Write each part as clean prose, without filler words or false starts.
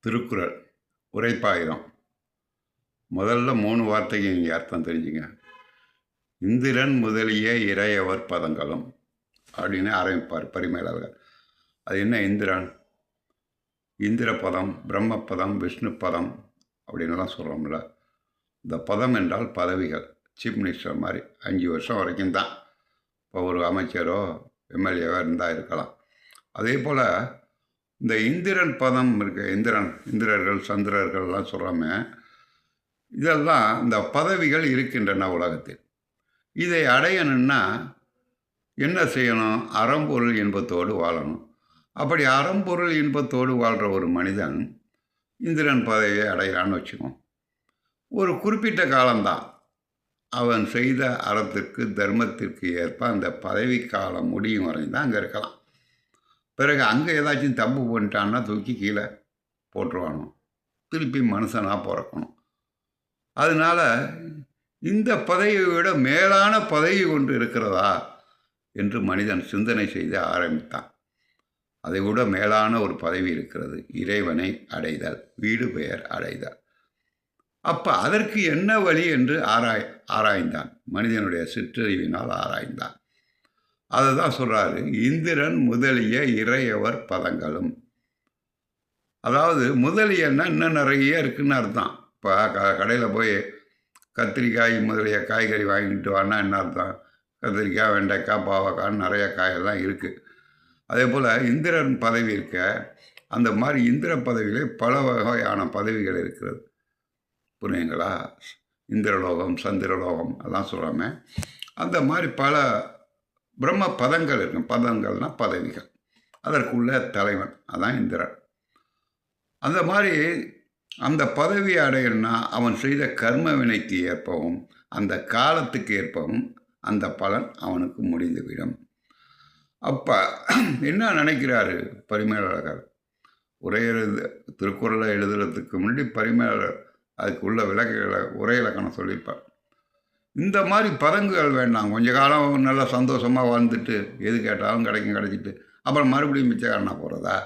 திருக்குறள் உரைப்பாயிரம். முதல்ல 3 வார்த்தைக்கு நீங்கள் அர்த்தம் தெரிஞ்சுங்க. இந்திரன் முதலிய இறையவர் பதங்களும் அப்படின்னு ஆரம்பிப்பார் பரிமேலழகர். அது என்ன இந்திரன்? இந்திர பதம், பிரம்ம விஷ்ணு பதம் அப்படின்லாம் சொல்கிறோம்ல. இந்த பதம் என்றால் பதவிகள். சீஃப் மினிஸ்டர் மாதிரி 5 வருஷம் வரைக்கும் தான். இப்போ ஒரு அமைச்சரோ எம்எல்ஏவோ இருந்தால் இருக்கலாம். அதே போல் இந்த இந்திரன் பதம் இருக்க, இந்திரர்கள் சந்திரர்கள்லாம் சொல்கிறோமே, இதெல்லாம் இந்த பதவிகள் இருக்கின்றன உலகத்தில். இதை அடையணும்னா என்ன செய்யணும்? அறம்பொருள் இன்பத்தோடு வாழணும். அப்படி அறம்பொருள் இன்பத்தோடு வாழ்கிற ஒரு மனிதன் இந்திரன் பதவியை அடையிறான்னு வச்சுக்கோம். ஒரு குறிப்பிட்ட காலம்தான். அவன் செய்த அறத்திற்கு தர்மத்திற்கு ஏற்ப அந்த பதவி காலம் முடியும் வரை தான் அங்கே இருக்கலாம். பிறகு அங்கே ஏதாச்சும் தப்பு பண்ணிட்டான்னா தூக்கி கீழே போட்டுருவானோ, திருப்பி மனுஷனாக பிறக்கணும். அதனால் இந்த பதவியை விட மேலான பதவி ஒன்று இருக்கிறதா என்று மனிதன் சிந்தனை செய்து ஆரம்பித்தான். அதை விட மேலான ஒரு பதவி இருக்கிறது, இறைவனை அடைதல், வீடு பெயர் அடைதல். அப்போ அதற்கு என்ன வழி என்று ஆராய்ந்தான். மனிதனுடைய சிற்றறிவினால் ஆராய்ந்தான். அதை தான் சொல்கிறாரு, இந்திரன் முதலிய இறையவர் பதங்களும். அதாவது முதலியன்னா இன்னும் நிறைய இருக்குன்னு அர்த்தம். இப்போ கடையில் போய் கத்திரிக்காய் முதலிய காய்கறி வாங்கிட்டு வான்னா என்ன அர்த்தம்? கத்திரிக்காய், வெண்டைக்காய், பாவக்காய் நிறைய காயெல்லாம் இருக்குது. அதே போல் இந்திரன் பதவி இருக்க, அந்த மாதிரி இந்திர பதவியிலே பல வகையான பதவிகள் இருக்கிறது. புரியுங்களா? இந்திரலோகம், சந்திரலோகம் எல்லாம் சொல்கிறாமே, அந்த மாதிரி பல பிரம்ம பதங்கள் இருக்கும். பதங்கள்னால் பதவிகள். அதற்குள்ள தலைவன் அதான் இந்திரன். அந்த மாதிரி அந்த பதவி அடையணும்னா அவன் செய்த கர்ம வினைக்கு ஏற்பவும் அந்த காலத்துக்கு ஏற்பவும் அந்த பலன் அவனுக்கு முடிந்துவிடும். அப்போ என்ன நினைக்கிறாரு பரிமேலழகர்? திருக்குறளை எழுதுறதுக்கு முன்னாடி பரிமேலழகர் அதுக்கு உள்ள விளக்குகளை உரை இலக்கணம் சொல்லியிருப்பார். இந்த மாதிரி பதங்குகள் வேண்டாம். கொஞ்ச காலம் நல்லா சந்தோஷமாக வாழ்ந்துட்டு எது கேட்டாலும் கிடைச்சிட்டு அப்புறம் மறுபடியும் மிச்சக்காரனாக போகிறதா?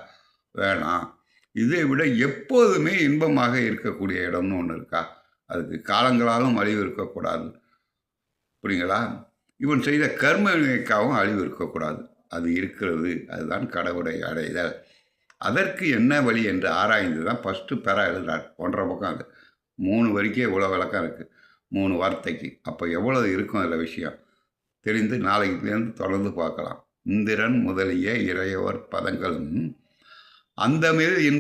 வேணாம். இதை விட எப்போதுமே இன்பமாக இருக்கக்கூடிய இடம்னு ஒன்று இருக்கா? அதுக்கு காலங்களாலும் அழிவு இருக்கக்கூடாது. புரியுங்களா? இவன் செய்த கர்ம வினைக்காகவும் அழிவு இருக்கக்கூடாது. அது இருக்கிறது. அதுதான் கடவுளை அடைதல். அதற்கு என்ன வழி என்று ஆராய்ந்து தான் ஃபஸ்ட்டு பெற எழுதுறார். 1.5 பக்கம். அது 3 வரிக்கே இவ்வளோ விளக்கம் இருக்குது, 3 வார்த்தைக்கு. அப்போ எவ்வளோ இருக்கும் அதில் விஷயம் தெரிந்து நாளைக்குலேருந்து தொடர்ந்து பார்க்கலாம். இந்திரன் முதலிய இறையவர் பதங்களும் அந்தமில்